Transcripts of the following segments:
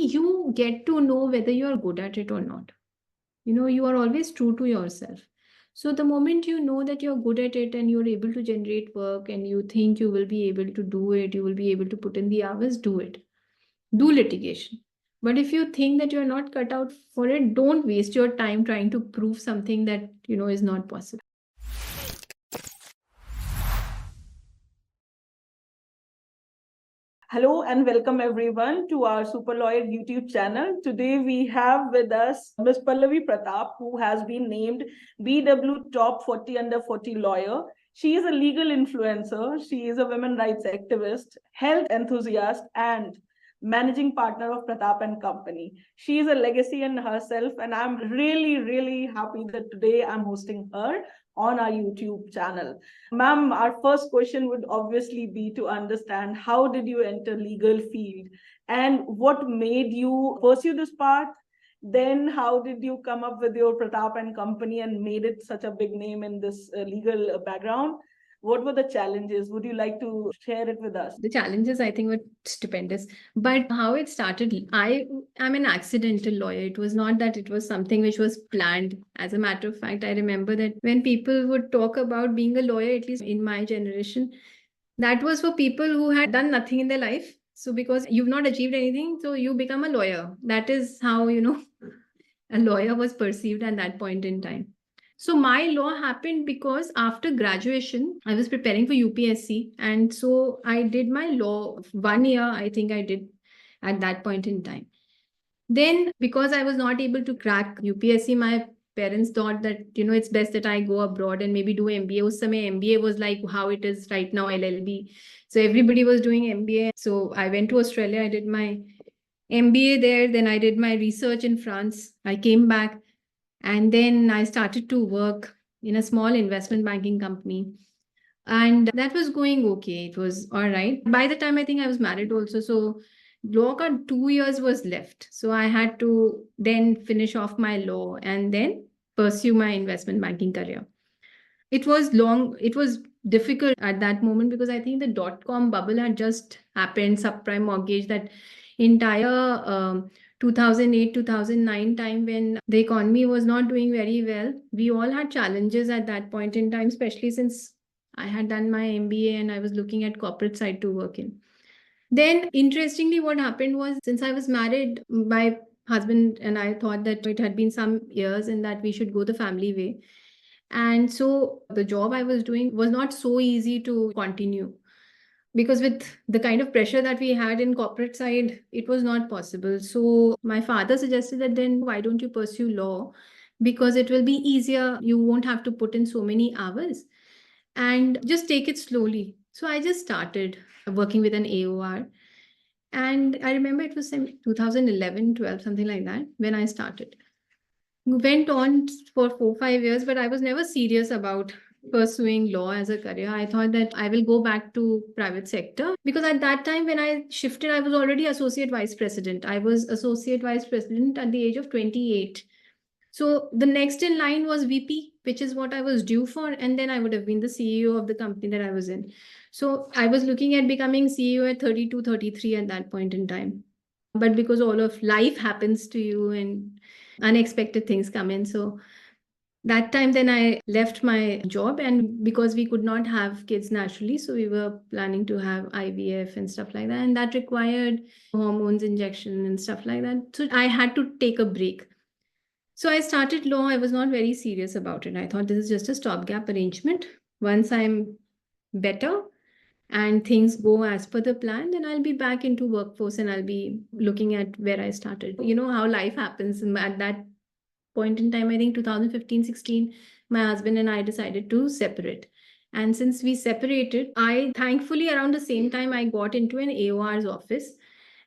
you get to know whether you are good at it or not. You are always true to yourself. So the moment you know that you're good at it and you're able to generate work and you think you will be able to do it, you will be able to put in the hours, do it. Do litigation. But if you think that you're not cut out for it, don't waste your time trying to prove something that is not possible. Hello and welcome everyone to our Super Lawyer YouTube channel. Today we have with us Ms. Pallavi Pratap, who has been named BW Top 40 Under 40 Lawyer. She is a legal influencer. She is a women rights activist, health enthusiast, and managing partner of Pratap and Company. She is a legacy in herself, and I'm really, really happy that today I'm hosting her on our YouTube channel. Ma'am, our first question would obviously be to understand how did you enter legal field and what made you pursue this path? Then how did you come up with your Pratap and Company and made it such a big name in this legal background? What were the challenges? Would you like to share it with us? The challenges, I think, were stupendous. But how it started, I am an accidental lawyer. It was not that it was something which was planned. As a matter of fact, I remember that when people would talk about being a lawyer, at least in my generation, that was for people who had done nothing in their life. So because you've not achieved anything, so you become a lawyer. That is how, a lawyer was perceived at that point in time. So my law happened because after graduation, I was preparing for UPSC. And so I did my law 1 year, I think I did at that point in time. Then because I was not able to crack UPSC, my parents thought that, it's best that I go abroad and maybe do MBA. Us samay MBA was like how it is right now, LLB. So everybody was doing MBA. So I went to Australia, I did my MBA there. Then I did my research in France. I came back. And then I started to work in a small investment banking company. And that was going okay. It was all right. By the time I think I was married also. So law got 2 years was left. So I had to then finish off my law and then pursue my investment banking career. It was long, it was difficult at that moment because I think the dot-com bubble had just happened, subprime mortgage, that entire 2008 2009 time when the economy was not doing very well. We all had challenges at that point in time, especially since I had done my MBA and I was looking at corporate side to work in. Then interestingly, what happened was, since I was married, my husband and I thought that it had been some years and that we should go the family way. And so the job I was doing was not so easy to continue because with the kind of pressure that we had in corporate side, it was not possible. So my father suggested that then why don't you pursue law, because it will be easier. You won't have to put in so many hours and just take it slowly. So I just started working with an AOR. And I remember it was 2011, 12, something like that, when I started. Went on for 4 5 years, but I was never serious about pursuing law as a career. I thought that I will go back to private sector because at that time when I shifted, I was already associate vice president. I was associate vice president at the age of 28. So the next in line was VP, which is what I was due for. And then I would have been the CEO of the company that I was in. So I was looking at becoming CEO at 32, 33 at that point in time. But because all of life happens to you and unexpected things come in. So that time then I left my job, and because we could not have kids naturally, so we were planning to have IVF and stuff like that. And that required hormones injection and stuff like that. So I had to take a break. So I started law. I was not very serious about it. I thought this is just a stopgap arrangement. Once I'm better and things go as per the plan, then I'll be back into workforce and I'll be looking at where I started. You know how life happens. At that point in time, I think 2015, 16, my husband and I decided to separate. And since we separated, I thankfully around the same time I got into an AOR's office,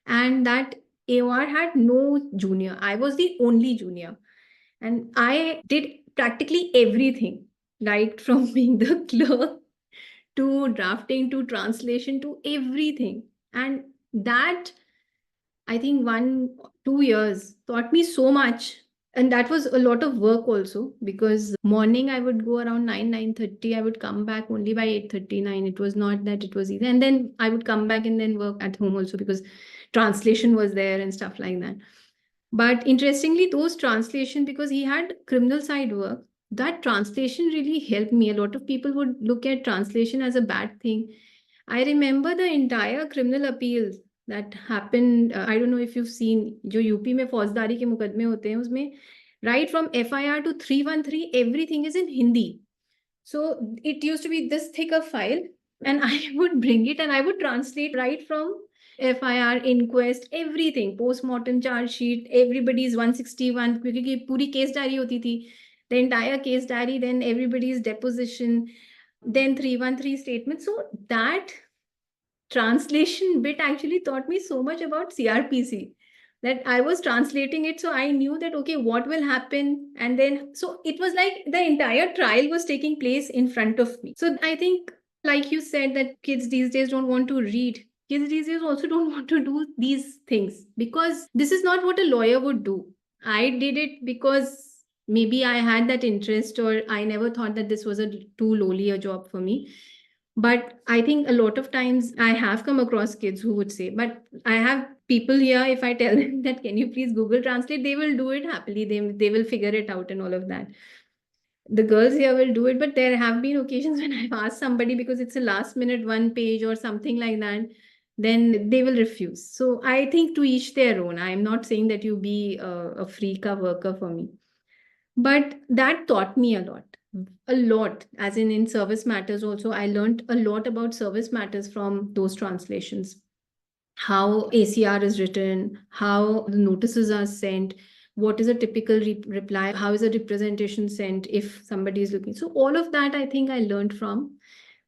and that AOR had no junior. I was the only junior. And I did practically everything, right from being the clerk to drafting to translation to everything. And that, I think 2 years taught me so much And that was a lot of work also, because morning I would go around 9, 9:30. I would come back only by 8:39. It was not that it was easy. And then I would come back and then work at home also, because translation was there and stuff like that. But interestingly, those translation, because he had criminal side work, that translation really helped me. A lot of people would look at translation as a bad thing. I remember the entire criminal appeals that happened. I don't know if you've seen, जो UP में फौजदारी के मुकदमे होते हैं, उसमें right from FIR to 313, everything is in Hindi. So it used to be this thick a file, and I would bring it and I would translate right from FIR, inquest, everything, postmortem, charge sheet, everybody's 161, क्योंकि पूरी case diary होती थी, the entire case diary, then everybody's deposition, then 313 statement. So that translation bit actually taught me so much about CRPC, that I was translating it. So I knew that, okay, what will happen? And then, so it was like the entire trial was taking place in front of me. So I think, like you said, that kids these days don't want to read. Kids these days also don't want to do these things, because this is not what a lawyer would do. I did it because maybe I had that interest, or I never thought that this was a too lowly a job for me. But I think a lot of times I have come across kids who would say, but I have people here, if I tell them that, can you please Google Translate, they will do it happily. They will figure it out and all of that. The girls here will do it, but there have been occasions when I've asked somebody, because it's a last minute one page or something like that, then they will refuse. So I think to each their own. I'm not saying that you be a freak a worker for me. But that taught me a lot, as in service matters also. I learned a lot about service matters from those translations. How ACR is written, how the notices are sent, what is a typical reply, how is a representation sent if somebody is looking. So all of that I think I learned from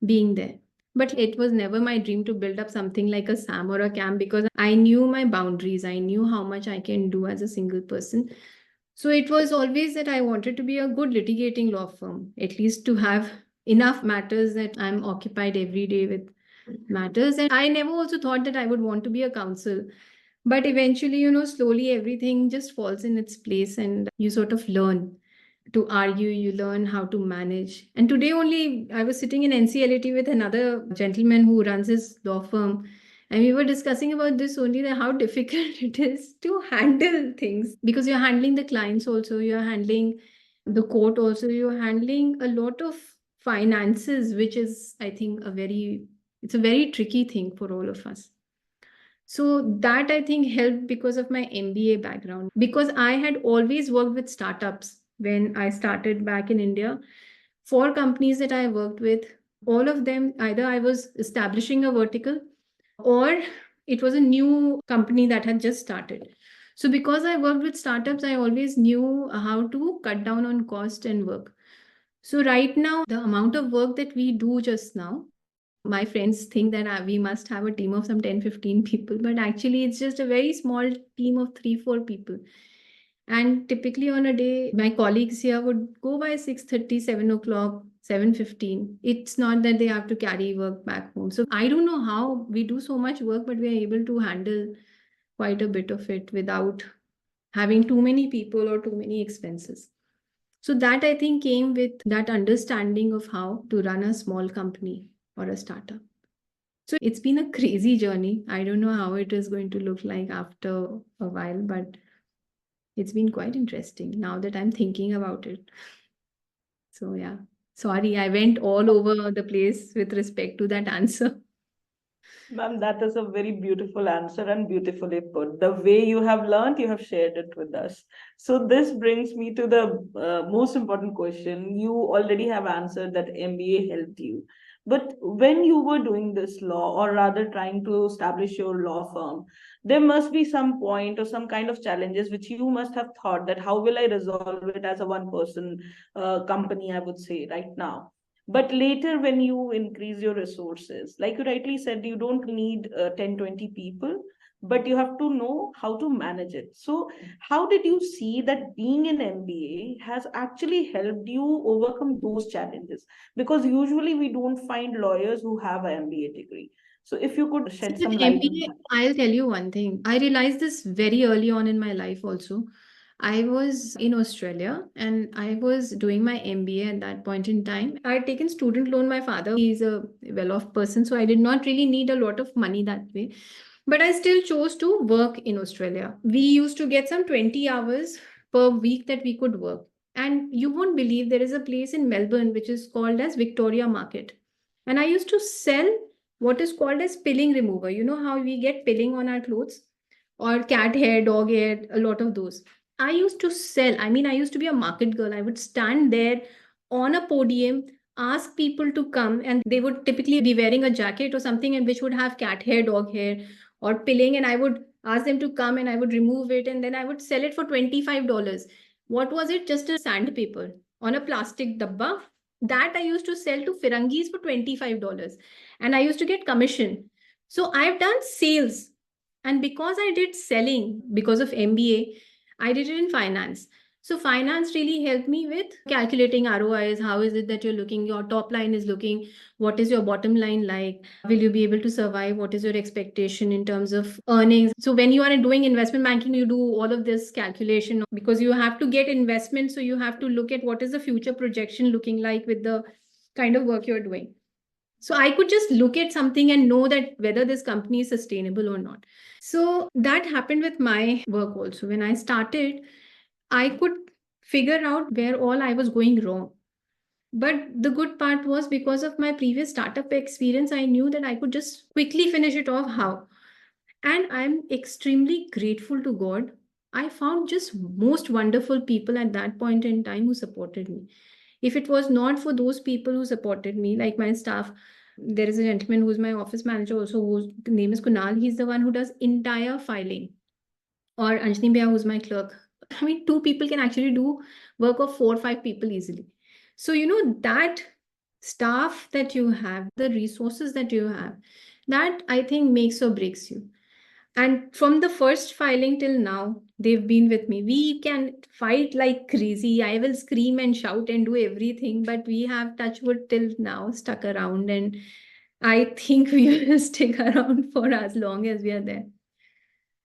being there. But it was never my dream to build up something like a SAM or a CAM, because I knew my boundaries. I knew how much I can do as a single person. So it was always that I wanted to be a good litigating law firm, at least to have enough matters that I'm occupied every day with matters. And I never also thought that I would want to be a counsel. But eventually, slowly everything just falls in its place, and you sort of learn to argue, you learn how to manage. And today only, I was sitting in NCLAT with another gentleman who runs his law firm. And we were discussing about this only, that how difficult it is to handle things, because you're handling the clients also, you're handling the court also, you're handling a lot of finances, which is, I think, it's a very tricky thing for all of us. So that I think helped because of my MBA background, because I had always worked with startups when I started back in India. Four companies that I worked with, all of them, either I was establishing a vertical, or it was a new company that had just started. So because I worked with startups, I always knew how to cut down on cost and work. So right now, the amount of work that we do just now, my friends think that we must have a team of some 10, 15 people, but actually it's just a very small team of 3, 4 people. And typically on a day, my colleagues here would go by 6:30, 7 o'clock, 7:15. It's not that they have to carry work back home. So I don't know how we do so much work, but we are able to handle quite a bit of it without having too many people or too many expenses. So that I think came with that understanding of how to run a small company or a startup. So it's been a crazy journey. I don't know how it is going to look like after a while, but it's been quite interesting now that I'm thinking about it. So yeah, sorry, I went all over the place with respect to that answer. Ma'am, that is a very beautiful answer and beautifully put. The way you have learned, you have shared it with us. So this brings me to the most important question. You already have answered that MBA helped you. But when you were doing this law, or rather trying to establish your law firm, there must be some point or some kind of challenges which you must have thought that how will I resolve it as a one person company, I would say right now. But later when you increase your resources, like you rightly said, you don't need 10, 20 people, but you have to know how to manage it. So how did you see that being an MBA has actually helped you overcome those challenges? Because usually we don't find lawyers who have an MBA degree. So if you could So shed with some light on MBA, that. I'll tell you one thing. I realized this very early on in my life also. I was in Australia and I was doing my MBA at that point in time. I had taken student loan. My father, he's a well-off person, so I did not really need a lot of money that way. But I still chose to work in Australia. We used to get some 20 hours per week that we could work. And you won't believe there is a place in Melbourne which is called as Victoria Market. And I used to sell what is called as pilling remover. You know how we get pilling on our clothes? Or cat hair, dog hair, a lot of those. I used to sell. I mean, I used to be a market girl. I would stand there on a podium, ask people to come, and they would typically be wearing a jacket or something, and which would have cat hair, dog hair, or pilling. And I would ask them to come and I would remove it, and then I would sell it for $25. What was it? Just a sandpaper on a plastic dabba. That I used to sell to Firangis for $25. And I used to get commission. So I've done sales. And because I did selling, because of MBA, I did it in finance. So finance really helped me with calculating ROIs. How is it that you're looking? Your top line is looking. What is your bottom line like? Will you be able to survive? What is your expectation in terms of earnings? So when you are doing investment banking, you do all of this calculation because you have to get investment. So you have to look at what is the future projection looking like with the kind of work you're doing. So I could just look at something and know that whether this company is sustainable or not. So that happened with my work also. When I started, I could figure out where all I was going wrong. But the good part was because of my previous startup experience, I knew that I could just quickly finish it off. How? And I'm extremely grateful to God. I found just most wonderful people at that point in time who supported me. If it was not for those people who supported me, like my staff, there is a gentleman who's my office manager also, whose name is Kunal. He's the one who does entire filing. Or Anjani Bhaiya, who's my clerk. I mean, two people can actually do work of 4 or 5 people easily. So, that staff that you have, the resources that you have, that I think makes or breaks you. And from the first filing till now, they've been with me. We can fight like crazy. I will scream and shout and do everything, but we have touchwood till now stuck around. And I think we will stick around for as long as we are there.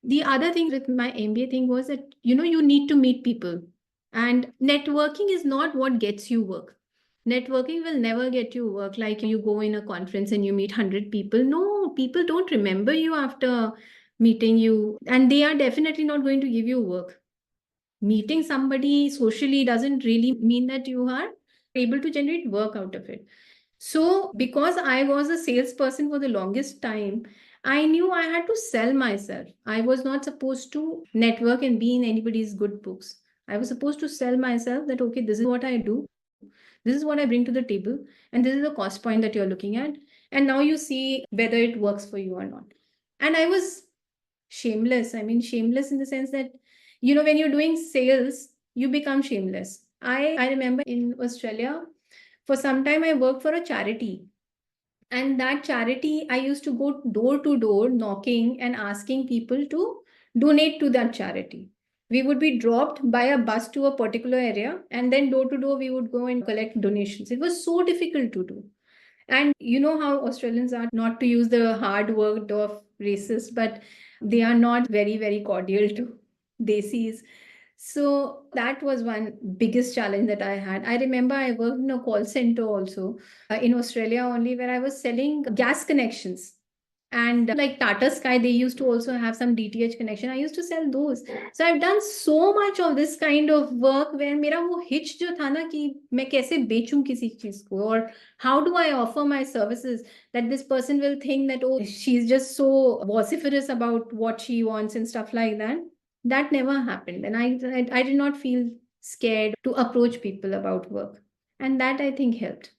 The other thing with my MBA thing was that, you need to meet people. And networking is not what gets you work. Networking will never get you work. Like you go in a conference and you meet 100 people. No, people don't remember you after meeting you. And they are definitely not going to give you work. Meeting somebody socially doesn't really mean that you are able to generate work out of it. So, because I was a salesperson for the longest time, I knew I had to sell myself. I was not supposed to network and be in anybody's good books. I was supposed to sell myself that, okay, this is what I do, this is what I bring to the table, and this is the cost point that you're looking at. And now you see whether it works for you or not. And I was shameless. I mean, shameless in the sense that, when you're doing sales, you become shameless. I remember in Australia, for some time, I worked for a charity. And that charity, I used to go door to door knocking and asking people to donate to that charity. We would be dropped by a bus to a particular area, and then door to door, we would go and collect donations. It was so difficult to do. And you know how Australians are, not to use the hard word of racist, but they are not very, very cordial to Desis. So that was one biggest challenge that I had. I remember I worked in a call center also in Australia only, where I was selling gas connections. And like Tata Sky, they used to also have some DTH connection. I used to sell those. So I've done so much of this kind of work where मेरा वो hitch जो था ना कि मैं कैसे बेचूं किसी चीज को, or how do I offer my services that this person will think that, oh, she's just so vociferous about what she wants and stuff like that. That never happened. And I did not feel scared to approach people about work. And that I think helped.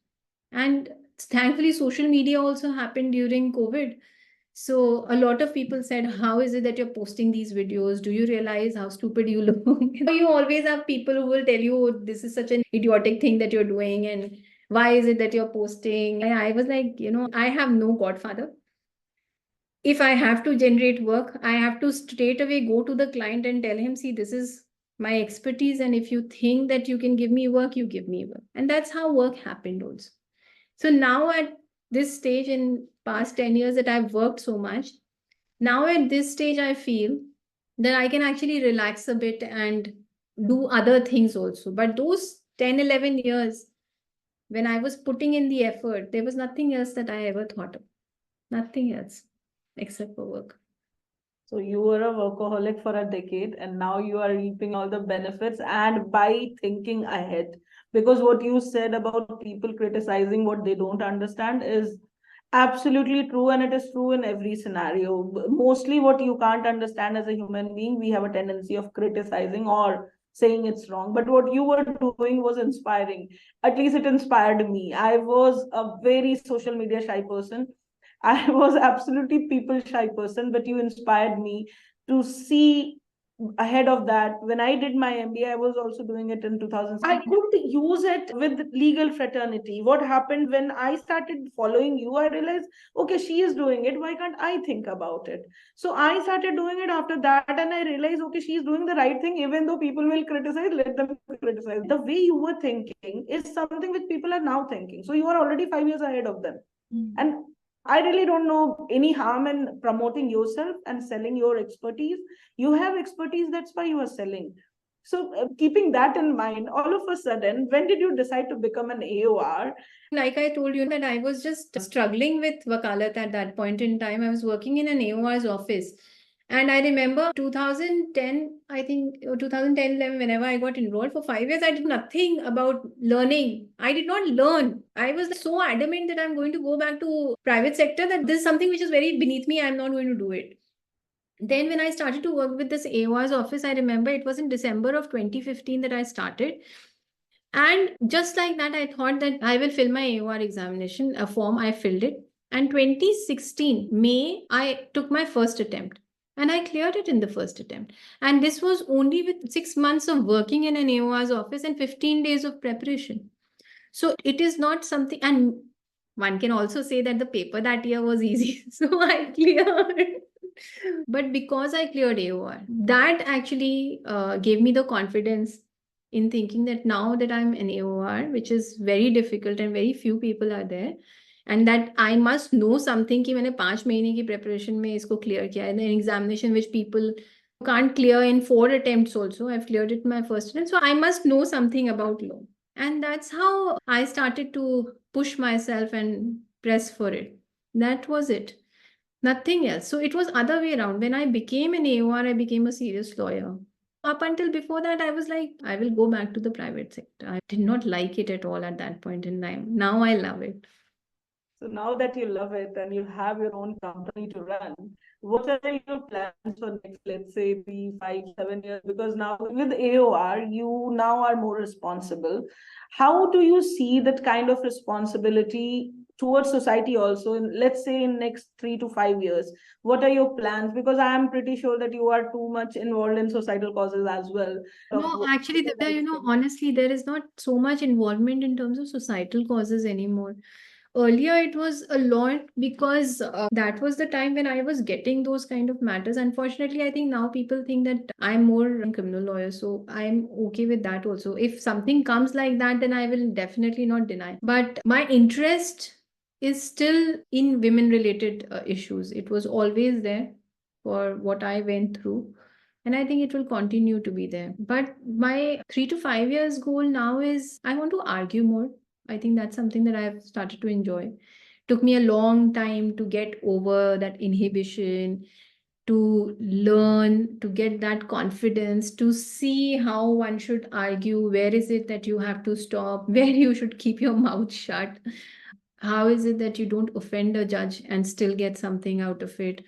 And thankfully, social media also happened during COVID. So a lot of people said, how is it that you're posting these videos? Do you realize how stupid you look? You always have people who will tell you, "Oh, this is such an idiotic thing that you're doing. And why is it that you're posting?" And I was like, I have no godfather. If I have to generate work, I have to straight away go to the client and tell him, see, this is my expertise. And if you think that you can give me work, you give me work. And that's how work happened also. So now at this stage in past 10 years that I've worked so much, now at this stage, I feel that I can actually relax a bit and do other things also. But those 10, 11 years, when I was putting in the effort, there was nothing else that I ever thought of. Nothing else except for work. So you were a workaholic for a decade, and now you are reaping all the benefits and by thinking ahead. Because what you said about people criticizing what they don't understand is absolutely true, and it is true in every scenario. Mostly, what you can't understand as a human being, we have a tendency of criticizing or saying it's wrong. But what you were doing was inspiring. At least it inspired me. I was a very social media shy person. I was absolutely people shy person, but you inspired me to see ahead of that. When I did my MBA, I was also doing it in 2000. I could use it with legal fraternity. What happened when I started following you, I realized, okay, she is doing it. Why can't I think about it? So I started doing it after that, and I realized, okay, she is doing the right thing. Even though people will criticize, let them criticize. The way you were thinking is something which people are now thinking. So you are already 5 years ahead of them. And I really don't know any harm in promoting yourself and selling your expertise. You have expertise, that's why you are selling. So, keeping that in mind, all of a sudden, when did you decide to become an AOR? Like I told you that I was just struggling with wakalat at that point in time. I was working in an AOR's office. And I remember 2010, I think, or 2010, 11, whenever I got enrolled for 5 years, I did nothing about learning. I did not learn. I was so adamant that I'm going to go back to private sector, that this is something which is very beneath me. I'm not going to do it. Then when I started to work with this AOR's office, I remember it was in December of 2015 that I started. And just like that, I thought that I will fill my AOR examination, a form. I filled it. And 2016, May, I took my first attempt. And I cleared it in the first attempt. And this was only with 6 months of working in an AOR's office and 15 days of preparation. So it is not something, and one can also say that the paper that year was easy. So I cleared. But because I cleared AOR, that actually gave me the confidence in thinking that now that I'm an AOR, which is very difficult and very few people are there, and that I must know something कि मैंने 5 महीने की preparation में इसको clear किया है, an examination which people can't clear in 4 attempts also. I've cleared it my first attempt. So I must know something about law. And that's how I started to push myself and press for it. That was it. Nothing else. So it was other way around. When I became an AOR, I became a serious lawyer. Up until before that, I was like, I will go back to the private sector. I did not like it at all at that point in time. Now I love it. So now that you love it and you have your own company to run, what are your plans for next, let's say, 3, 5, 7 years? Because now with AOR, you now are more responsible. How do you see that kind of responsibility towards society also in, let's say, in next 3 to 5 years? What are your plans? Because I am pretty sure that you are too much involved in societal causes as well. No, actually, honestly, there is not so much involvement in terms of societal causes anymore. Earlier, it was a lot because that was the time when I was getting those kind of matters. Unfortunately, I think now people think that I'm more a criminal lawyer. So I'm okay with that also. If something comes like that, then I will definitely not deny. But my interest is still in women related issues. It was always there for what I went through. And I think it will continue to be there. But my 3 to 5 years goal now is I want to argue more. I think that's something that I've started to enjoy. Took me a long time to get over that inhibition, to learn, to get that confidence, to see how one should argue. Where is it that you have to stop? Where you should keep your mouth shut? How is it that you don't offend a judge and still get something out of it?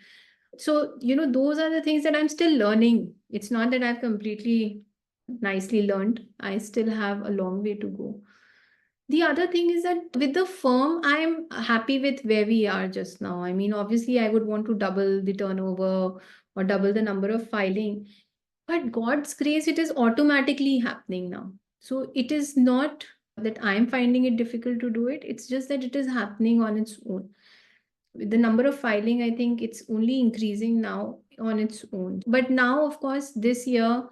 So, those are the things that I'm still learning. It's not that I've completely nicely learned. I still have a long way to go. The other thing is that with the firm, I'm happy with where we are just now. I mean, obviously, I would want to double the turnover or double the number of filing. But God's grace, it is automatically happening now. So it is not that I'm finding it difficult to do it. It's just that it is happening on its own. With the number of filing, I think it's only increasing now on its own. But now, of course, this year,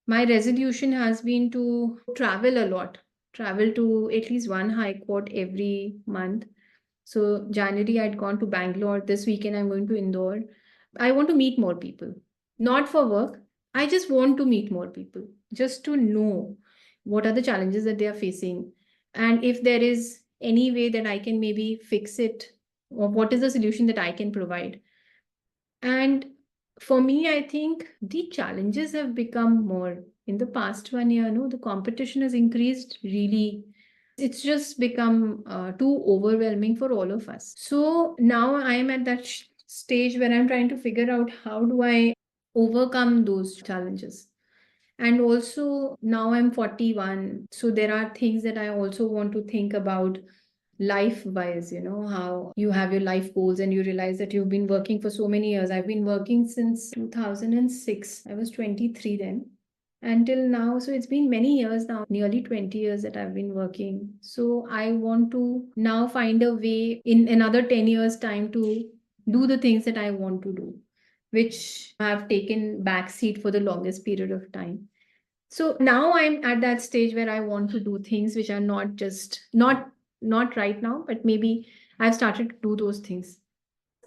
my resolution has been to travel a lot, travel to at least one high court every month. So January, I'd gone to Bangalore. This weekend, I'm going to Indore. I want to meet more people, not for work, I just want to meet more people, just to know what are the challenges that they are facing. And if there is any way that I can maybe fix it, or what is the solution that I can provide. And for me, I think the challenges have become more in the past 1 year. No, the competition has increased really. It's just become too overwhelming for all of us. So now I'm at that stage where I'm trying to figure out how do I overcome those challenges. And also now I'm 41. So there are things that I also want to think about life wise, how you have your life goals and you realize that you've been working for so many years. I've been working since 2006. I was 23 then until now. So it's been many years now, nearly 20 years that I've been working. So I want to now find a way in another 10 years time to do the things that I want to do, which have taken backseat for the longest period of time. So now I'm at that stage where I want to do things which are not just not right now, but maybe I've started to do those things.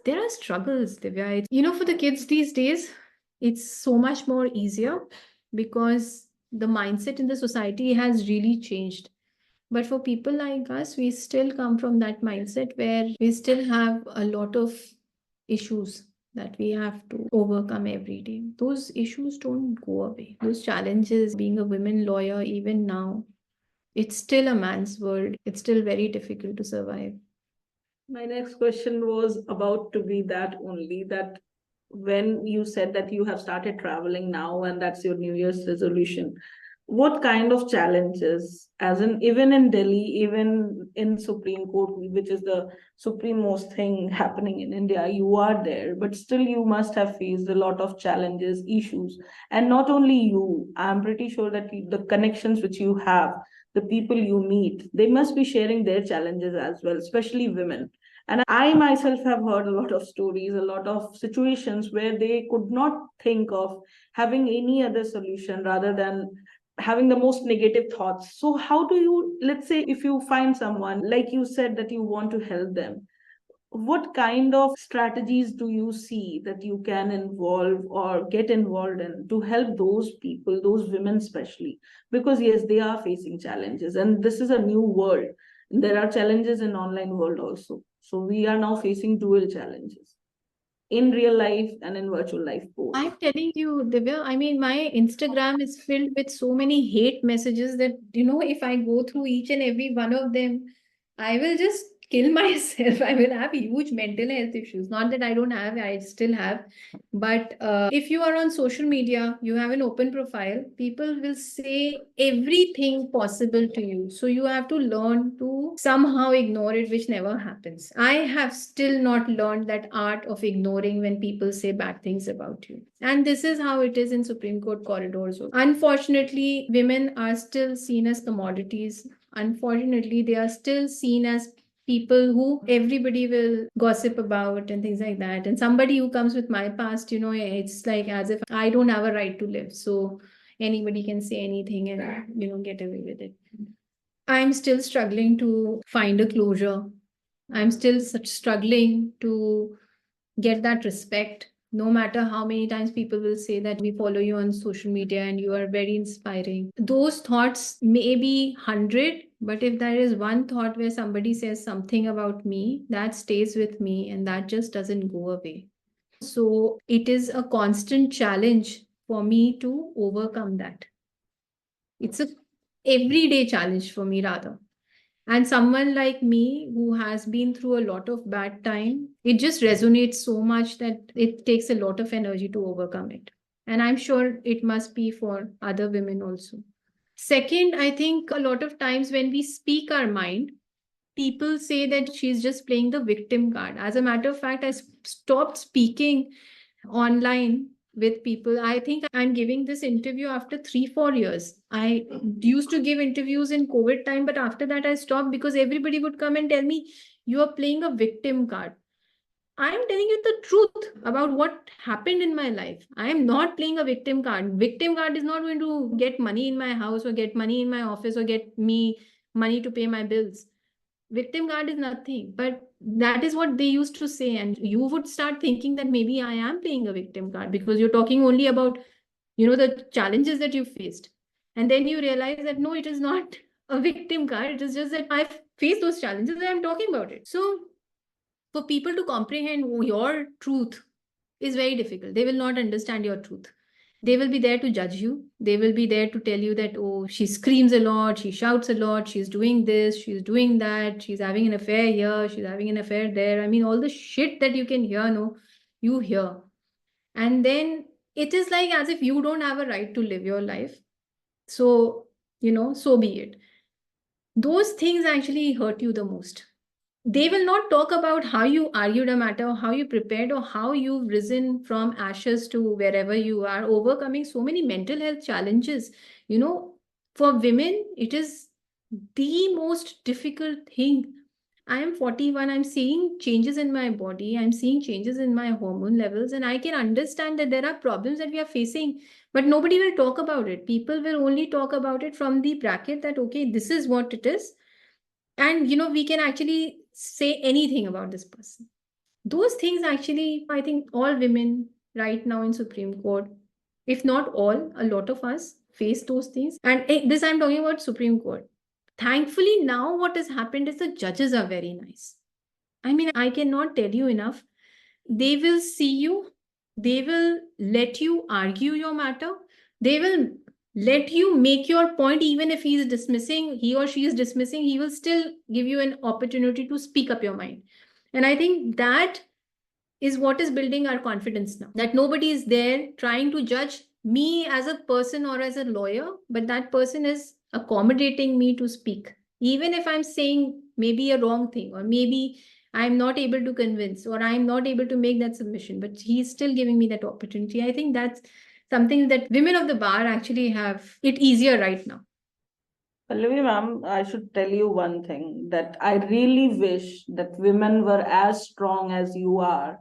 There are struggles, Divya. For the kids these days, it's so much more easier because the mindset in the society has really changed. But for people like us, we still come from that mindset where we still have a lot of issues that we have to overcome every day. Those issues don't go away. Those challenges, being a women lawyer, even now, it's still a man's world. It's still very difficult to survive. My next question was about to be that only that when you said that you have started traveling now and that's your New Year's resolution, what kind of challenges, as in even in Delhi, even in Supreme Court, which is the supreme most thing happening in India, you are there, but still you must have faced a lot of challenges, issues. And not only you, I'm pretty sure that the connections which you have, the people you meet, they must be sharing their challenges as well, especially women. And I myself have heard a lot of stories, a lot of situations where they could not think of having any other solution rather than having the most negative thoughts. So, how do you, let's say, if you find someone, like you said, that you want to help them, what kind of strategies do you see that you can involve or get involved in to help those people, those women especially? Because yes, they are facing challenges and this is a new world. There are challenges in online world also. So we are now facing dual challenges in real life and in virtual life both. I'm telling you, Divya, I mean, my Instagram is filled with so many hate messages that, if I go through each and every one of them, I will just kill myself. I will have huge mental health issues. Not that I don't have, I still have. But if you are on social media, you have an open profile, people will say everything possible to you. So you have to learn to somehow ignore it, which never happens. I have still not learned that art of ignoring when people say bad things about you. And this is how it is in Supreme Court corridors. Unfortunately, women are still seen as commodities. Unfortunately, they are still seen as people who everybody will gossip about and things like that. And somebody who comes with my past, it's like as if I don't have a right to live. So anybody can say anything and, get away with it. I'm still struggling to find a closure. I'm still struggling to get that respect. No matter how many times people will say that we follow you on social media and you are very inspiring. Those thoughts may be 100, but if there is one thought where somebody says something about me, that stays with me and that just doesn't go away. So it is a constant challenge for me to overcome that. It's a everyday challenge for me rather. And someone like me who has been through a lot of bad time, it just resonates so much that it takes a lot of energy to overcome it. And I'm sure it must be for other women also. Second, I think a lot of times when we speak our mind, people say that she's just playing the victim card. As a matter of fact, I stopped speaking online with people. I think I'm giving this interview after 3-4 years. I used to give interviews in COVID time, but after that I stopped because everybody would come and tell me, you are playing a victim card. I'm telling you the truth about what happened in my life. I am not playing a victim card. Victim card is not going to get money in my house or get money in my office or get me money to pay my bills. Victim card is nothing, but that is what they used to say. And you would start thinking that maybe I am playing a victim card because you're talking only about the challenges that you faced. And then you realize that no, it is not a victim card. It is just that I've faced those challenges and I'm talking about it. So for people to comprehend your truth is very difficult. They will not understand your truth. They will be there to judge you. They will be there to tell you that, oh, she screams a lot, she shouts a lot, she's doing this, she's doing that, she's having an affair here, she's having an affair there. I mean, all the shit that you can hear, no, you hear. And then it is like as if you don't have a right to live your life. So, so be it. Those things actually hurt you the most. They will not talk about how you argued a matter, or how you prepared, or how you've risen from ashes to wherever you are, overcoming so many mental health challenges. For women, it is the most difficult thing. I am 41. I'm seeing changes in my body. I'm seeing changes in my hormone levels. And I can understand that there are problems that we are facing, but nobody will talk about it. People will only talk about it from the bracket that, okay, this is what it is. And, we can actually say anything about this person. Those things actually, I think all women right now in Supreme Court, if not all, a lot of us face those things. And this I'm talking about Supreme Court. Thankfully, now what has happened is the judges are very nice. I mean, I cannot tell you enough. They will see you, they will let you argue your matter, they will let you make your point. Even if he or she is dismissing, he will still give you an opportunity to speak up your mind. And I think that is what is building our confidence now, that nobody is there trying to judge me as a person or as a lawyer, but that person is accommodating me to speak, even if I'm saying maybe a wrong thing, or maybe I'm not able to convince, or I'm not able to make that submission, but he's still giving me that opportunity. I think that's something that women of the bar actually have it easier right now. Pallavi ma'am, I should tell you one thing, that I really wish that women were as strong as you are,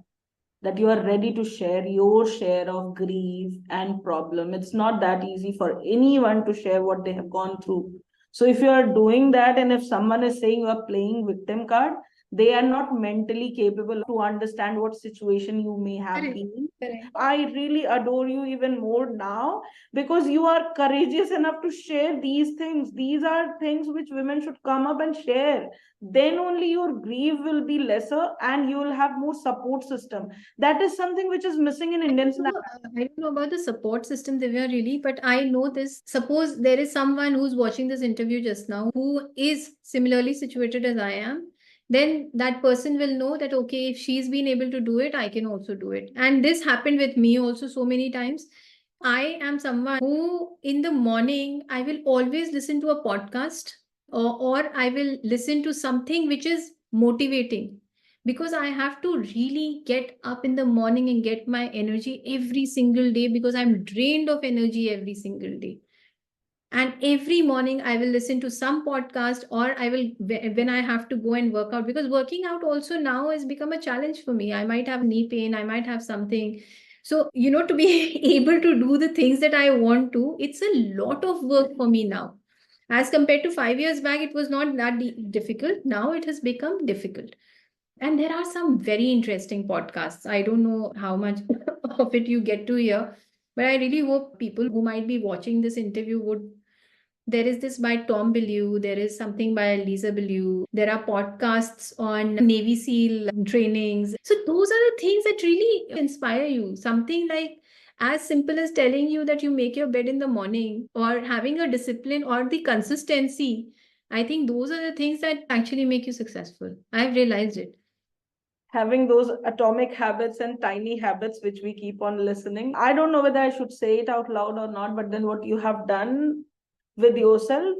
that you are ready to share your share of grief and problem. It's not that easy for anyone to share what they have gone through. So if you are doing that, and if someone is saying you are playing victim card, they are not mentally capable to understand what situation you may have Correct. been. Correct. I really adore you even more now, because you are courageous enough to share these things. These are things which women should come up and share. Then only your grief will be lesser and you will have more support system. That is something which is missing in Indian society. I don't know about the support system, Divya, really, but I know this. Suppose there is someone who's watching this interview just now who is similarly situated as I am, then that person will know that, okay, if she's been able to do it, I can also do it. And this happened with me also so many times. I am someone who, in the morning, I will always listen to a podcast, or I will listen to something which is motivating, because I have to really get up in the morning and get my energy every single day, because I'm drained of energy every single day. And every morning I will listen to some podcast, or I will, when I have to go and work out, because working out also now has become a challenge for me. I might have knee pain, I might have something. So, to be able to do the things that I want to, it's a lot of work for me now. As compared to 5 years back, it was not that difficult. Now it has become difficult. And there are some very interesting podcasts. I don't know how much of it you get to hear, but I really hope people who might be watching this interview would. There is this by Tom Bellew, there is something by Lisa Bellew, there are podcasts on Navy SEAL trainings. So, those are the things that really inspire you. Something like as simple as telling you that you make your bed in the morning, or having a discipline or the consistency. I think those are the things that actually make you successful. I've realized it. Having those atomic habits and tiny habits which we keep on listening. I don't know whether I should say it out loud or not, but then what you have done with yourself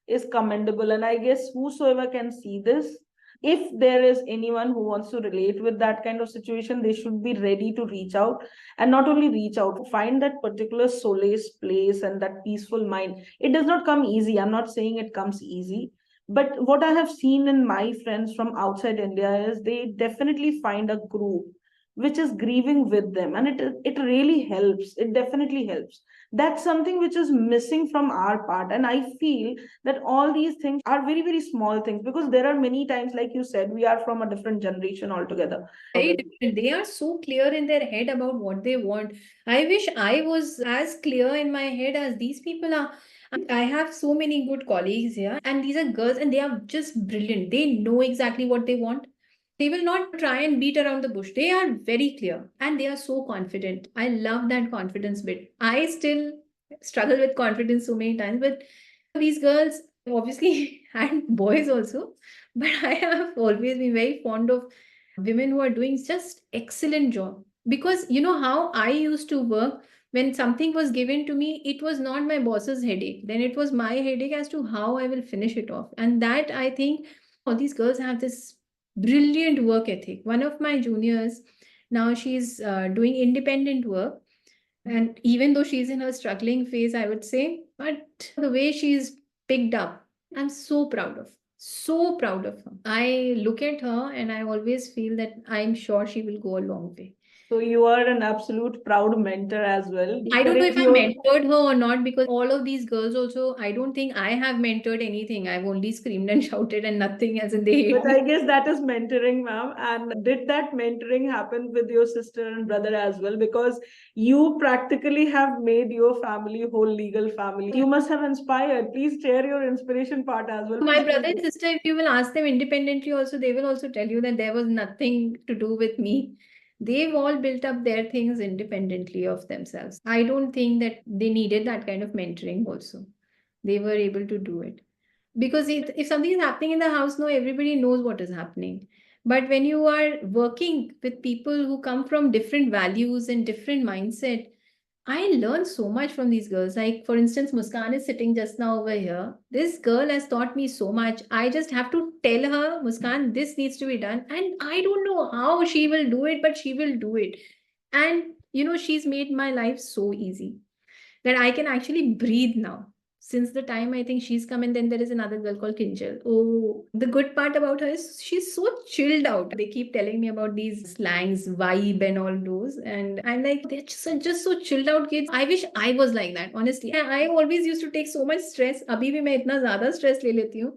is commendable. And I guess whosoever can see this, if there is anyone who wants to relate with that kind of situation, they should be ready to reach out, and not only reach out, to find that particular solace place and that peaceful mind. It does not come easy. I'm not saying it comes easy, but what I have seen in my friends from outside India is they definitely find a group which is grieving with them, and it really helps. It definitely helps. That's something which is missing from our part, and I feel that all these things are very, very small things, because there are many times, like you said, we are from a different generation altogether. Very different. They are so clear in their head about what they want. I wish I was as clear in my head as these people are. I have so many good colleagues here, and these are girls, and they are just brilliant. They know exactly what they want. They will not try and beat around the bush. They are very clear and they are so confident. I love that confidence bit. I still struggle with confidence so many times, but these girls obviously and boys also, but I have always been very fond of women who are doing just excellent job. Because you know how I used to work, when something was given to me, it was not my boss's headache, then it was my headache as to how I will finish it off. And that, I think, all these girls have this brilliant work ethic. One of my juniors, now she's doing independent work, and even though she's in her struggling phase, I would say, but the way she's picked up, I'm so proud of. So proud of her. I look at her and I always feel that I'm sure she will go a long way. So you are an absolute proud mentor as well. I don't know if Encourage I your mentored her or not, because all of these girls also, I don't think I have mentored anything. I've only screamed and shouted and nothing, as in they hate But I me. guess that is mentoring, ma'am. And did that mentoring happen with your sister and brother as well? Because you practically have made your family whole legal family. You must have inspired. Please share your inspiration part as well. My brother and sister, if you will ask them independently also, they will also tell you that there was nothing to do with me. They've all built up their things independently of themselves. I don't think that they needed that kind of mentoring also. They were able to do it. Because if something is happening in the house, no, everybody knows what is happening. But when you are working with people who come from different values and different mindset, I learned so much from these girls. Like, for instance, Muskan is sitting just now over here. This girl has taught me so much. I just have to tell her, Muskan, this needs to be done. And I don't know how she will do it, but she will do it. And, she's made my life so easy that I can actually breathe now. Since the time I think she's come, and then there is another girl called Kinjal. Oh, the good part about her is she's so chilled out. They keep telling me about these slangs, vibe, and all those. And I'm like, they're just so chilled out kids. I wish I was like that, honestly. I always used to take so much stress. Abhi bhi main itna zyada stress le leti hu.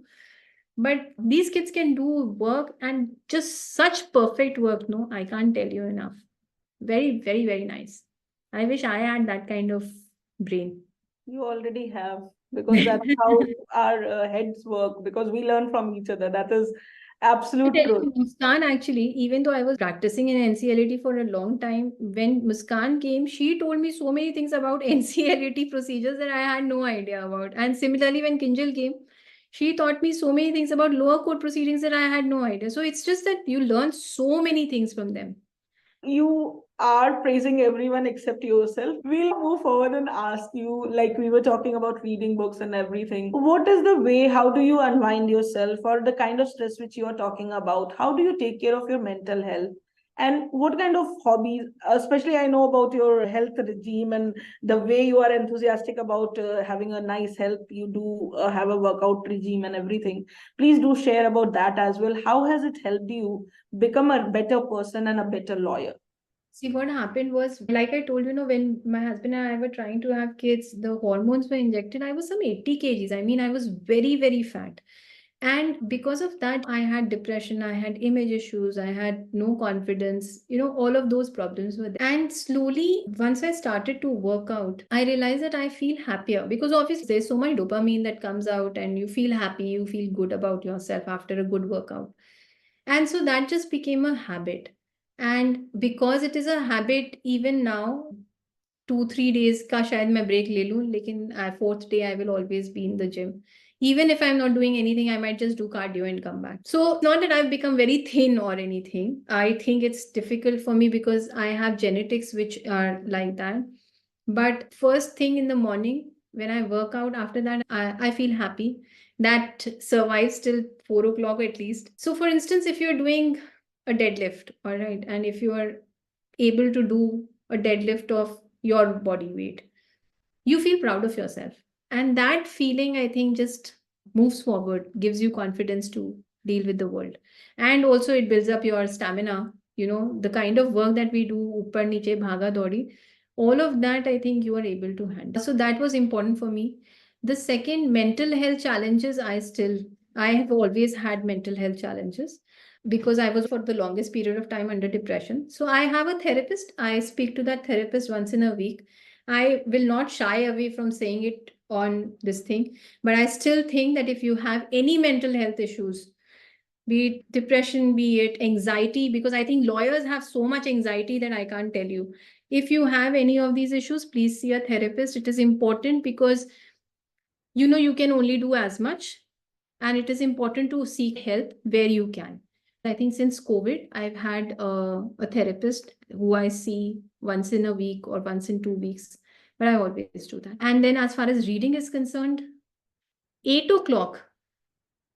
But these kids can do work, and just such perfect work. No, I can't tell you enough. Very, very, very nice. I wish I had that kind of brain. You already have, because that's how our heads work, because we learn from each other. That is To absolute tell truth. you, Muskan, actually, even though I was practicing in NCLAT for a long time, when Muskan came, she told me so many things about NCLAT procedures that I had no idea about. And similarly, when Kinjal came, she taught me so many things about lower court proceedings that I had no idea. So it's just that you learn so many things from them. You are praising everyone except yourself. We'll move forward and ask you, like we were talking about reading books and everything. What is the way, how do you unwind yourself, or the kind of stress which you are talking about? How do you take care of your mental health? And what kind of hobbies, especially I know about your health regime and the way you are enthusiastic about having a nice health, you do have a workout regime and everything. Please do share about that as well. How has it helped you become a better person and a better lawyer? See, what happened was, like I told you, when my husband and I were trying to have kids, the hormones were injected. I was some 80 kgs. I mean, I was very, very fat. And because of that, I had depression, I had image issues, I had no confidence, all of those problems were there. And slowly, once I started to work out, I realized that I feel happier, because obviously there's so much dopamine that comes out and you feel happy, you feel good about yourself after a good workout. And so that just became a habit. And because it is a habit, even now, 2-3 days का शायद मैं break ले लूँ, लेकिन fourth day I will always be in the gym. Even if I'm not doing anything, I might just do cardio and come back. So not that I've become very thin or anything. I think it's difficult for me because I have genetics which are like that. But first thing in the morning, when I work out, after that, I feel happy. That survives till 4 o'clock at least. So for instance, if you're doing a deadlift, all right, and if you are able to do a deadlift of your body weight, you feel proud of yourself. And that feeling, I think, just moves forward, gives you confidence to deal with the world. And also, it builds up your stamina. the kind of work that we do, upar niche, bhaga dodi, all of that, I think you are able to handle. So that was important for me. The second, mental health challenges, I have always had mental health challenges because I was for the longest period of time under depression. So I have a therapist. I speak to that therapist once in a week. I will not shy away from saying it on this thing, but I still think that if you have any mental health issues, be it depression, be it anxiety, because I think lawyers have so much anxiety that I can't tell you. If you have any of these issues, please see a therapist. It is important because you can only do as much, and it is important to seek help where you can. I think since COVID, I've had a therapist who I see once in a week or once in 2 weeks, but I always do that. And then as far as reading is concerned, 8 o'clock.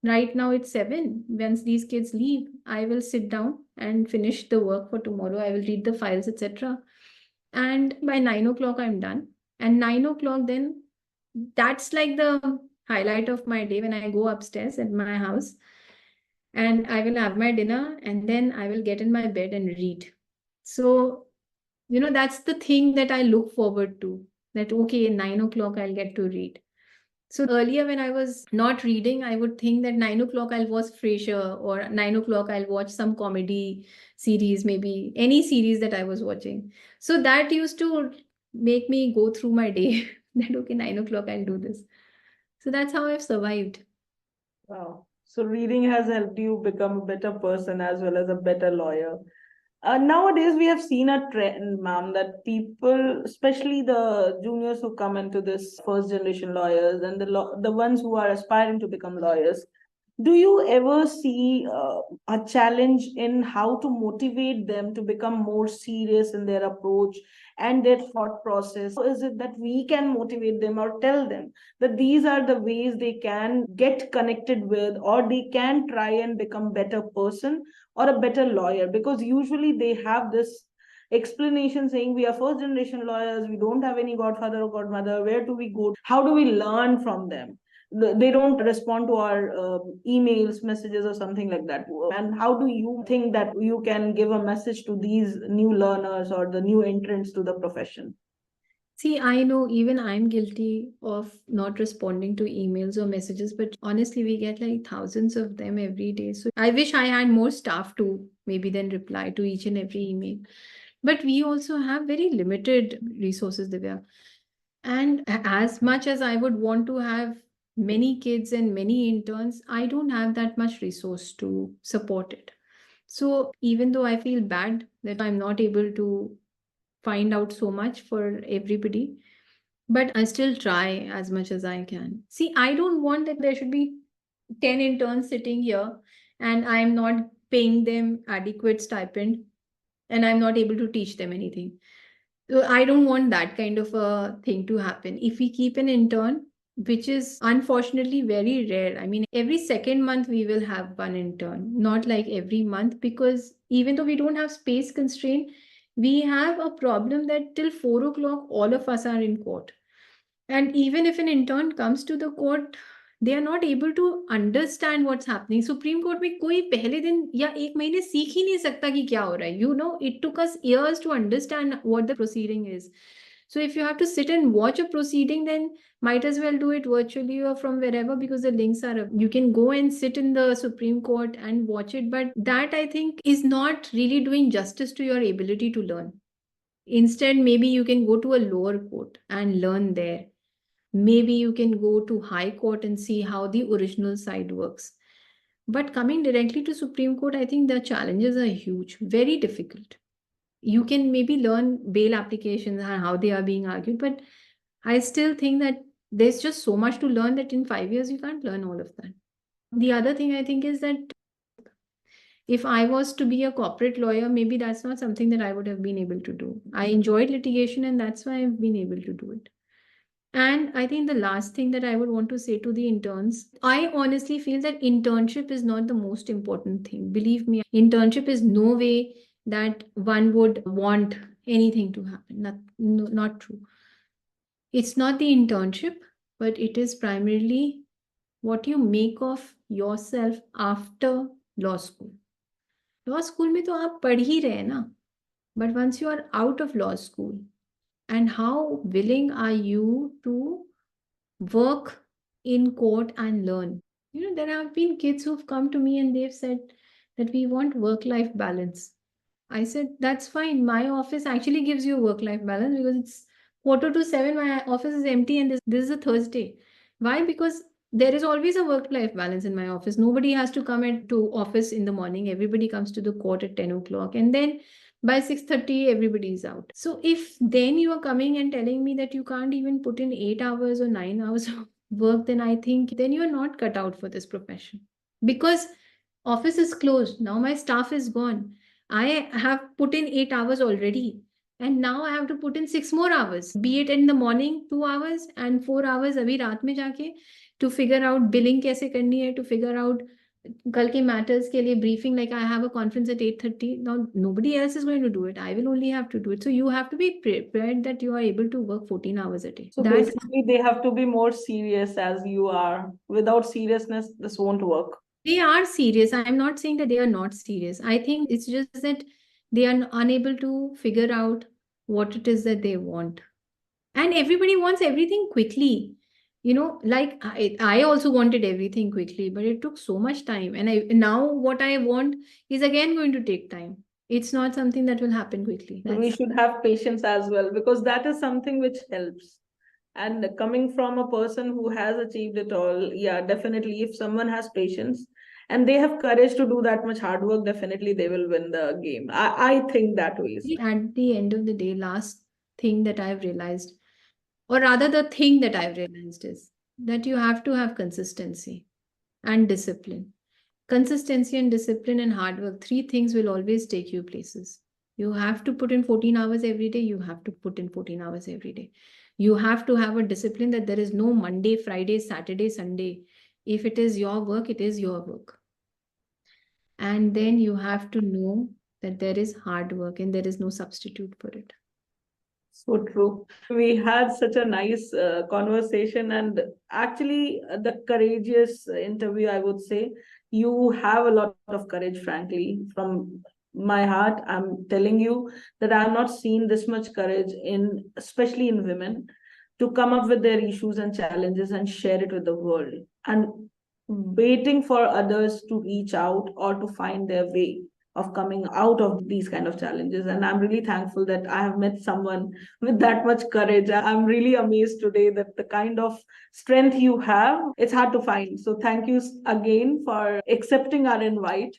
Right now it's 7. Once these kids leave, I will sit down and finish the work for tomorrow. I will read the files, etc. And by 9 o'clock, I'm done. And 9 o'clock, then that's like the highlight of my day when I go upstairs at my house and I will have my dinner and then I will get in my bed and read. So, that's the thing that I look forward to. That, okay, 9 o'clock, I'll get to read. So earlier, when I was not reading, I would think that 9 o'clock I'll watch Frasier, or 9 o'clock I'll watch some comedy series, maybe any series that I was watching. So that used to make me go through my day that, okay, 9 o'clock I'll do this. So that's how I've survived. Wow. So reading has helped you become a better person as well as a better lawyer. Nowadays, we have seen a trend, ma'am, that people, especially the juniors who come into this first generation lawyers and the ones who are aspiring to become lawyers, do you ever see a challenge in how to motivate them to become more serious in their approach and their thought process? How is it that we can motivate them or tell them that these are the ways they can get connected with, or they can try and become better person or a better lawyer? Because usually they have this explanation saying we are first generation lawyers, we don't have any godfather or godmother, where do we go, how do we learn from them? They don't respond to our emails, messages, or something like that. And how do you think that you can give a message to these new learners or the new entrants to the profession? See, I know even I'm guilty of not responding to emails or messages, but honestly, we get like thousands of them every day. So I wish I had more staff to maybe then reply to each and every email. But we also have very limited resources, Divya. And as much as I would want to have many kids and many interns, I don't have that much resource to support it. So even though I feel bad that I'm not able to find out so much for everybody, but I still try as much as I can. See, I don't want that there should be 10 interns sitting here and I'm not paying them adequate stipend and I'm not able to teach them anything. So I don't want that kind of a thing to happen. If we keep an intern, which is unfortunately very rare. I mean, every second month we will have one intern, not like every month, because even though we don't have space constraint, we have a problem that till 4 o'clock, all of us are in court. And even if an intern comes to the court, they are not able to understand what's happening. Supreme Court में कोई पहले दिन या एक महीने सीख ही नहीं सकता कि क्या हो रहा है. It took us years to understand what the proceeding is. So if you have to sit and watch a proceeding, then might as well do it virtually or from wherever, because the links are up. You can go and sit in the Supreme Court and watch it, but that I think is not really doing justice to your ability to learn. Instead, maybe you can go to a lower court and learn there. Maybe you can go to high court and see how the original side works. But coming directly to Supreme Court, I think the challenges are huge, very difficult. You can maybe learn bail applications and how they are being argued, but I still think that there's just so much to learn that in 5 years you can't learn all of that. The other thing I think is that if I was to be a corporate lawyer, maybe that's not something that I would have been able to do. I enjoyed litigation and that's why I've been able to do it. And I think the last thing that I would want to say to the interns, I honestly feel that internship is not the most important thing. Believe me, internship is no way that one would want anything to happen. Not true. It's not the internship, but it is primarily what you make of yourself after law school. Law school में तो आप पढ़ ही रहे हैं ना, but once you are out of law school, and how willing are you to work in court and learn? You know, there have been kids who've come to me and they've said that we want work life balance. I said, that's fine. My office actually gives you work life balance because it's 4 to 7. My office is empty and this is a Thursday. Why? Because there is always a work life balance in my office. Nobody has to come to office in the morning. Everybody comes to the court at 10 o'clock. And then by 6:30, everybody is out. So if then you are coming and telling me that you can't even put in 8 hours or 9 hours of work, then I think then you are not cut out for this profession. Because office is closed. Now my staff is gone. I have put in 8 hours already. And now I have to put in 6 more hours, be it in the morning 2 hours and 4 hours अभी रात में जाके to figure out billing कैसे करनी है, to figure out कल के matters के लिए briefing, like I have a conference at 8:30. Now nobody else is going to do it. I will only have to do it. So you have to be prepared that you are able to work 14 hours a day. So basically, they have to be more serious as you are. Without seriousness, this won't work. They are serious. I am not saying that they are not serious. I think it's just that they are unable to figure out what it is that they want. And everybody wants everything quickly. You know, like I also wanted everything quickly, but it took so much time. And now what I want is again going to take time. It's not something that will happen quickly. We should have patience as well, because that is something which helps. And coming from a person who has achieved it all, yeah, definitely, if someone has patience and they have courage to do that much hard work, definitely they will win the game. I think that way. At the end of the day, last thing that I've realized, or rather the thing that I've realized, is that you have to have consistency and discipline. Consistency and discipline and hard work, three things will always take you places. You have to put in 14 hours every day. You have to put in 14 hours every day. You have to have a discipline that there is no Monday, Friday, Saturday, Sunday. If it is your work, it is your work. And then you have to know that there is hard work and there is no substitute for it. So true. We had such a nice conversation, and actually, the courageous interview, I would say. You have a lot of courage, frankly. From my heart, I'm telling you that I have not seen this much courage in, especially in women, to come up with their issues and challenges and share it with the world. And waiting for others to reach out or to find their way of coming out of these kind of challenges. And I'm really thankful that I have met someone with that much courage. I'm really amazed today that the kind of strength you have, it's hard to find. So thank you again for accepting our invite.